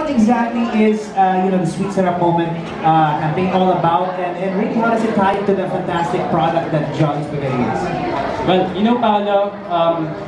what exactly is the Sweet Sarap Moment campaign all about, and really how does it tie into the fantastic product that Jolly Spaghetti is? Well, Paolo,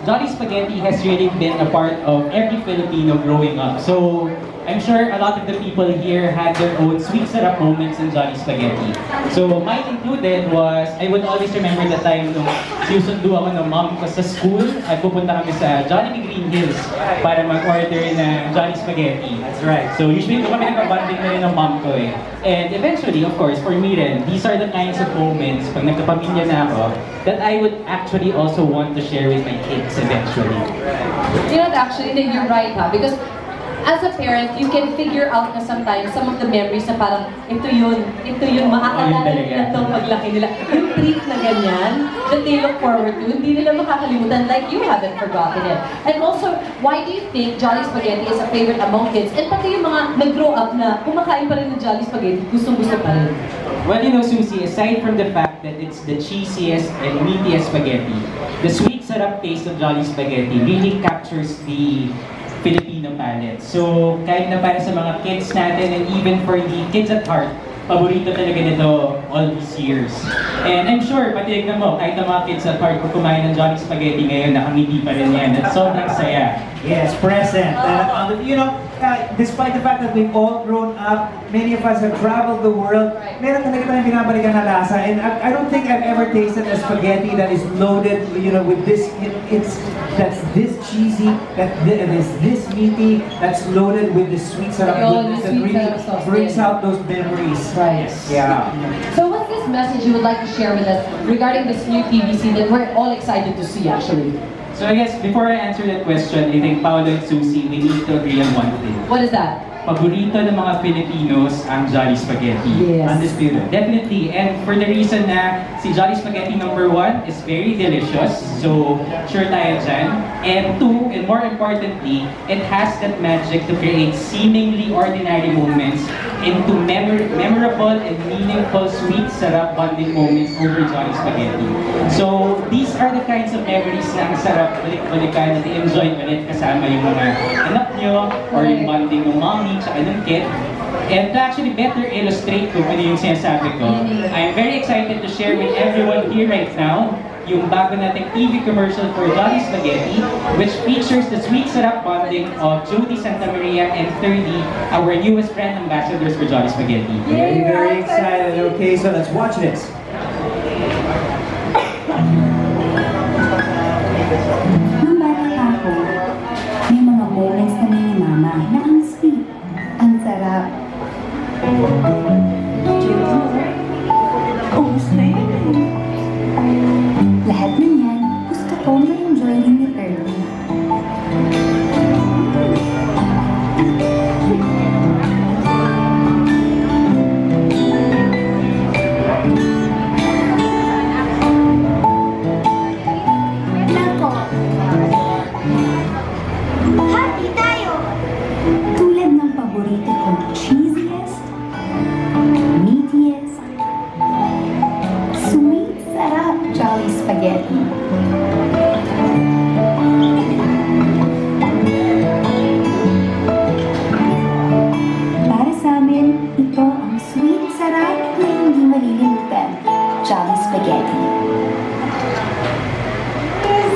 Jolly Spaghetti has really been a part of every Filipino growing up. So I'm sure a lot of the people here had their own sweet sarap moments in Jolly Spaghetti. So mine included was, I would always remember the time nung sinusundo ako ng mom ko sa school at pupunta kami sa Jollibee Green Hills para mag-order ng Jolly Spaghetti. That's right. So usually doon kami nagka-bonding na rin ng mom ko eh. And eventually, of course, for me rin, these are the kinds of moments pag nagkapamilya na ako that I would actually also want to share with my kids eventually. Actually, you're right, ha? Because as a parent, you can figure out na sometimes some of the memories na parang ito yun, makakaalala nila itong paglaki nila. Yung treat na ganyan, that they look forward to, hindi nila makakalimutan, like you haven't forgotten it. And also, why do you think Jolly Spaghetti is a favorite among kids? And pati yung mga nag-grow up na kumakain pa rin ng Jolly Spaghetti, gustong-gusto pa rin. Well, Susie, aside from the fact that it's the cheesiest and meatiest spaghetti, the sweet sarap taste of Jolly Spaghetti really captures the Filipino palate. So, kahit na para sa mga kids natin and even for the kids at heart, paborito talaga nito all these years. And I'm sure, pati tignan mo, kahit na mga kids at heart, kung kumain ng Jolly Spaghetti ngayon, nakangiti pa rin yan. At sobrang saya. Yes, present. Despite the fact that we've all grown up, many of us have traveled the world, meron talaga tayong binabalikan na lasa. And I don't think I've ever tasted a spaghetti that is loaded, with this, that's this cheesy, that is this meaty, that's loaded with the sweet sarap goodness that really brings out those memories. Right. Yeah. So what's this message you would like to share with us regarding this new TVC that we're all excited to see, actually? So I guess before I answer that question, I think Paolo and Susie, we need to agree on one thing. What is that? Paborito ng mga Filipinos ang Jolly Spaghetti. Yes. Undisputed. Definitely. And for the reason na si Jolly Spaghetti #1 is very delicious. So, sure tayo dyan. And 2, and more importantly, it has that magic to create seemingly ordinary moments into memorable and meaningful sweet sarap bonding moments over Jolly Spaghetti. So, these are the kinds of memories na ang sarap balik-balikan at i-enjoy ulit kasama yung mga anak nyo or yung bonding ng mommy tsaka ng kid. And to actually better illustrate kung ano yung sinasabi ko, I'm very excited to share with everyone here right now yung bago nating TV commercial for Jolly Spaghetti, which features the sweet sarap bonding of Jody Santa Maria and 30, our newest brand ambassadors for Jolly Spaghetti. Very, very excited. Okay, so let's watch this. Nung bata pa ako, may mga moments na ni mama na ang sweet, ang sarap. Lahat na yan, gusto ko ma-enjoy rin ni Kirby. Nako! Happy tayo! Tulad ng paborito kong cheesiest, meatiest, sweet sarap Jolly Spaghetti. Para sa amin, ito ang sweet sarap na hindi malilimutan, Jolly Spaghetti.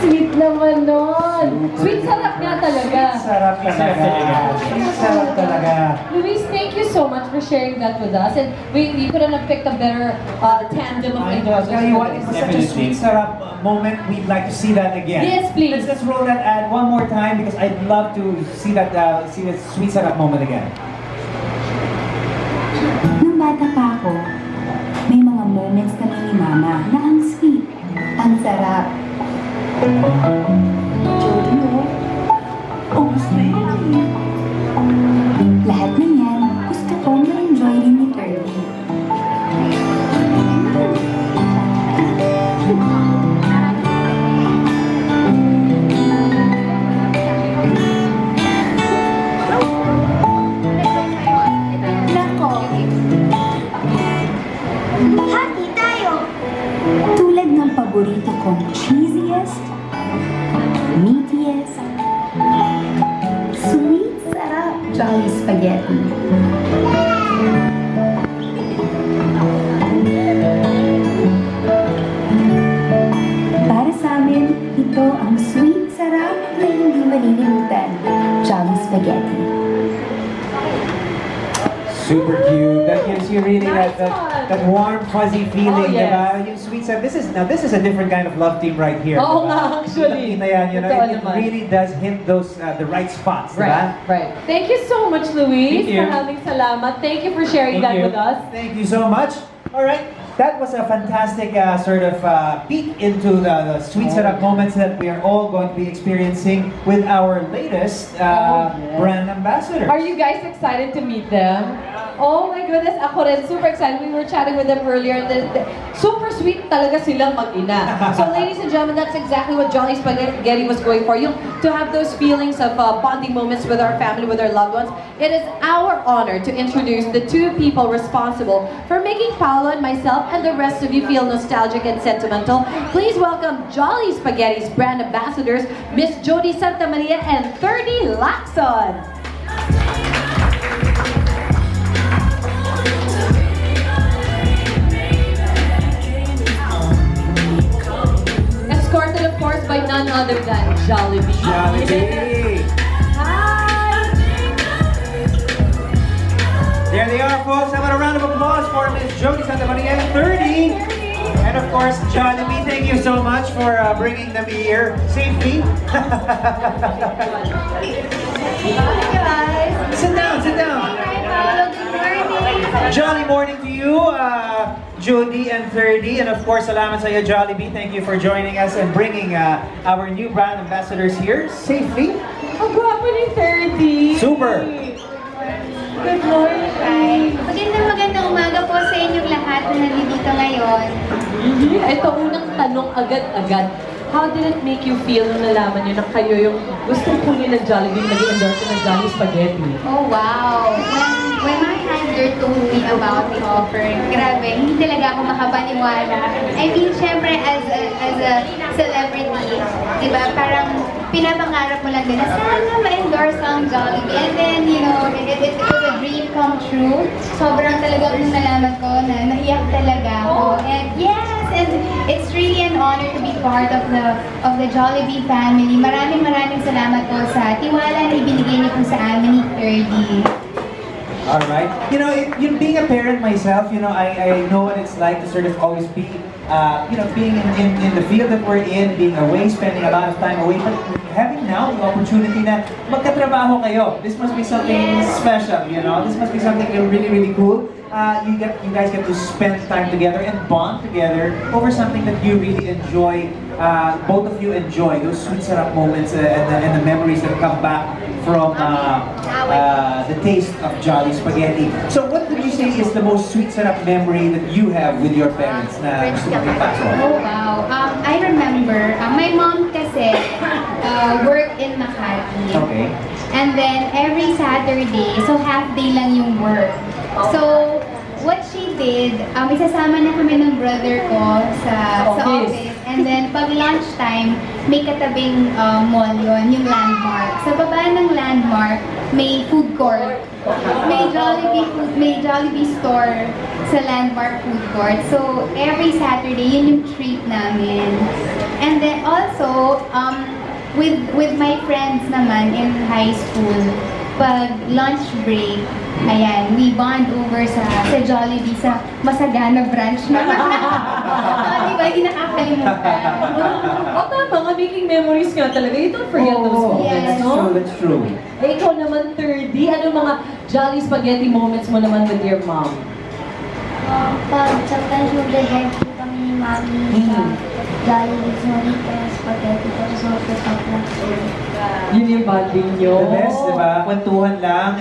Sweet naman nun! Sweet sarap nga talaga! Sarap talaga. Sarap talaga. Luis, thank you so much for sharing that with us. And we couldn't have picked a better tandem of individuals. Tell you what, it's such a sweet sarap moment. We'd like to see that again. Yes, please. Let's roll that ad one more time because I'd love to see that sweet sarap moment again. Nung bata pa ako, may mga moments kami ni mama na ang sweet, ang sarap. Jody, almost ready. Lahat na yan, gusto ko ma-enjoy rin ni Kirby. Nako! Happy tayo! Tulad ng paborito kong cheesiest, meatiest, sweet sarap Jolly Spaghetti. Spaghetti. Para sa amin, ito ang sweet sarap na hindi malilimutan. Jolly Spaghetti. Super cute. That gives you really that warm, fuzzy feeling, Oh, yes. diba? Yung sweet stuff. This is a different kind of love team right here. Oo diba? nga, actually. Nakita yan, you know, Totoo it naman. really does hit those the right spots, Right, diba? right. Thank you so much, Luis. Thank you. Maraming salamat. Thank you for sharing Thank that you. with us. Thank you so much. All right, that was a fantastic sort of peek into the sweet setup moments that we are all going to be experiencing with our latest yes. brand ambassador. Are you guys excited to meet them? Oh my goodness, ako rin, super excited. We were chatting with them earlier. Super sweet talaga silang mag-ina. So ladies and gentlemen, that's exactly what Jolly Spaghetti was going for. To have those feelings of bonding moments with our family, with our loved ones. It is our honor to introduce the two people responsible for making Paolo and myself and the rest of you feel nostalgic and sentimental. Please welcome Jolly Spaghetti's brand ambassadors, Miss Jody Santamaria and 30 Lacson. Escorted, of course, by none other than Jollibee. Jollibee. Hi! There they are, folks. How about a round of applause for Miss Jody Santamaria, 30. And of course, Jollibee, thank you so much for bringing them here safely. Hi, guys! Sit down, sit down. Jolly morning to you, Jody and 30. And of course, salamat sa iyo, Jollibee. Thank you for joining us and bringing our new brand ambassadors here safely. Ang gwapo ni 30! Super. Good morning! Hi. Magandang umaga po sa inyong lahat na nandito ngayon. Ito, unang tanong agad-agad. How did it make you feel nung nalaman niyo na kayo yung gustong kunin ng Jollibee naging endorser ng Jolly Spaghetti? Oh, wow. When my handler told me about the offer, grabe, hindi talaga ako makapaniwala. I mean, syempre, as a celebrity, di ba, parang pinapangarap mo lang din na sana ma-endorse ang Jollibee. And then, you know, it was a dream come true. Sobrang talaga nung nalaman ko na naiyak talaga ako. And yes, and it's really an honor to be part of the Jollibee family. Maraming salamat po sa tiwala na ibinigay niyo po sa amin ni 30. All right. You know, being a parent myself, you know, I know what it's like to sort of always be, you know, being in the field that we're in, being away, spending a lot of time away, but having now the opportunity na magkatrabaho kayo. This must be something special, you know. This must be something really cool. You guys get to spend time together and bond together over something that you really enjoy. Both of you enjoy those sweet setup moments and the memories that come back from the taste of Jolly Spaghetti. So what would you say is the most sweet setup memory that you have with your parents na gusto mong ipasok? Oh, wow. I remember, my mom kasi worked in Makati. Okay. And then every Saturday, so half day lang yung work. So, what she did, isasama na kami ng brother ko sa office. And then, pag lunchtime, may katabing mall yun, yung Landmark. Sa baba ng Landmark, may food court. May Jollibee store sa Landmark food court. So, every Saturday, yun yung treat namin. And then also, with my friends naman in high school, pag lunch break, ayan, we bond over sa Jollibee, sa Masagana branch naman. Diba, hindi nakakalimutan. O tama nga, making memories nga talaga. You don't forget those moments, yes. no? That's true. Eh, ikaw naman, 30. Ano mga Jolly Spaghetti moments mo naman with your mom? Pag sometimes mag-drive po kami ni Mami sa Jollibee, sorry kaya spaghetti, tapos mag-usap lang. Yun yung bonding nyo. The best, diba? Kwentuhan lang.